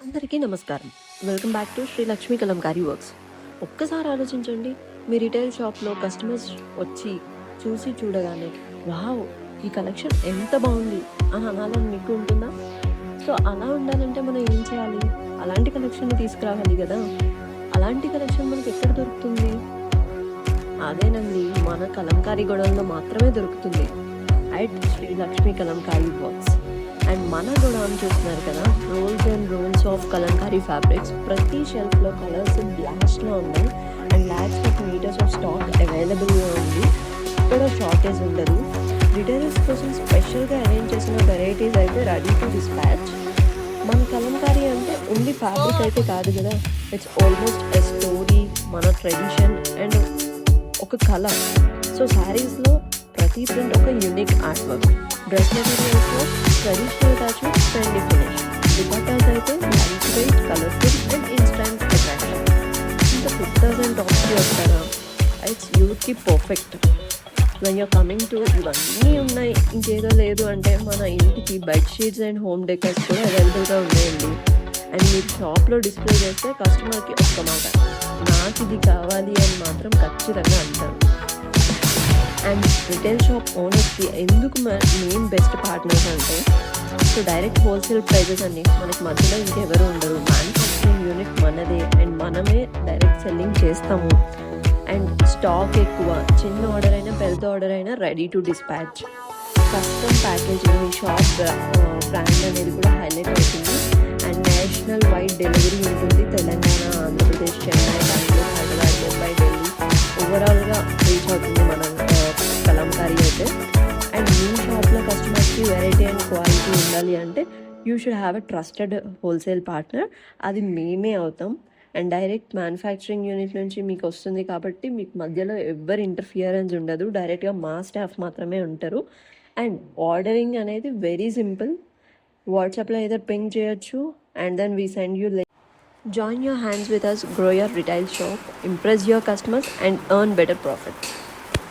అందరికీ నమస్కారం. Welcome back to Shri Lakshmi Kalamkari works. ఒక్కసారి ఆలోచించండి, మీ రిటైల్ షాప్లో కస్టమర్స్ వచ్చి చూడగానే వావ్, ఈ కలెక్షన్ ఎంత బాగుంది అని అనాలని మీకు ఉంటుందా? సో అలా ఉండాలంటే మనం ఏం చేయాలి? అలాంటి కలెక్షన్ తీసుకురావాలి కదా. అలాంటి కలెక్షన్ మనకి ఎక్కడ దొరుకుతుంది? అదేనండి, మన కలంకారీ గొడవల్లో మాత్రమే దొరుకుతుంది. At Shri Lakshmi Kalamkari works. And మన గోడౌన్ చూస్తున్నారు కదా, rolls and rolls of Kalamkari fabrics. ప్రతి షెల్ఫ్లో కలర్స్ బ్లాస్ట్లో ఉన్నాయి and lakhs of metres of stock అవైలబుల్గా ఉంది. ఇక్కడ షార్టేజ్ ఉండదు. రిటైలర్స్ కోసం స్పెషల్గా అరేంజ్ చేసిన వెరైటీస్ అయితే రెడీ టు డిస్పాచ్. మన కలంకారీ అంటే ఓన్లీ ఫ్యాబ్రిక్ అయితే కాదు కదా, ఇట్స్ ఆల్మోస్ట్ ఎ స్టోరీ, మన ట్రెడిషన్ అండ్ ఒక కలర్. సో శారీస్లో ప్రతి ప్రింట్ ఒక యూనిక్ ఆర్ట్ వర్క్. డ్రెస్ మెటీరియల్స్లో traditional touch with trendy finish. Dupattas అయితే light weight, colourful and instant attraction. ఇంకా కుర్తాస్ అండ్ టాప్స్కి వస్తారా, ఇట్స్ యూత్కి perfect. When your coming to ఇవన్నీ ఉన్నాయి, ఇంకేదో లేదు అంటే మన ఇంటికి బెడ్షీట్స్ అండ్ హోమ్ డెకర్స్ కూడా అవైలబుల్గా ఉన్నాయండి. అండ్ మీరు షాప్లో డిస్ప్లే చేస్తే కస్టమర్కి ఒక్క మాట, నాకు ఇది కావాలి అని మాత్రం ఖచ్చితంగా అంటారు. అండ్ రిటైల్ షాప్ ఓనర్స్కి ఎందుకు మెయిన్ బెస్ట్ పార్ట్నర్స్ అంటే, సో డైరెక్ట్ హోల్సేల్ ప్రైజెస్ అండి, మనకి మధ్యలో ఇంకెవరు ఉండరు. మ్యానుఫ్యాక్చరింగ్ యూనిట్ మనదే అండ్ మనమే డైరెక్ట్ సెల్లింగ్ చేస్తాము. అండ్ స్టాక్ ఎక్కువ, చిన్న ఆర్డర్ అయినా పెద్ద ఆర్డర్ అయినా ready to dispatch. Custom packaging, me shop brand అనేది కూడా హైలైట్ అవుతుంది. అండ్ నేషనల్ వైడ్ డెలివరీ ఉంటుంది. తెలంగాణ, ఆంధ్రప్రదేశ్, చెన్నై, బెంగళూరు, హైదరాబాద్, ముంబై, ఢిల్లీ ఓవరాల్గా రీచ్ అవుతుంది మన కలంకారీ అయితే. అండ్ మీ షాప్లో కస్టమర్స్కి వెరైటీ అండ్ క్వాలిటీ ఉండాలి అంటే you should have a trusted wholesale partner. అది మేమే అవుతాం. అండ్ డైరెక్ట్ మ్యానుఫ్యాక్చరింగ్ యూనిట్ నుంచి మీకు వస్తుంది కాబట్టి మీకు మధ్యలో ఎవ్వరు ఇంటర్ఫియరెన్స్ ఉండదు. డైరెక్ట్గా మా స్టాఫ్ మాత్రమే ఉంటారు. అండ్ ఆర్డరింగ్ అనేది వెరీ సింపుల్. వాట్సాప్లో ఏదో పింగ్ చేయొచ్చు and then we send you. Join your hands with us, grow your retail shop, impress your customers and earn better profits.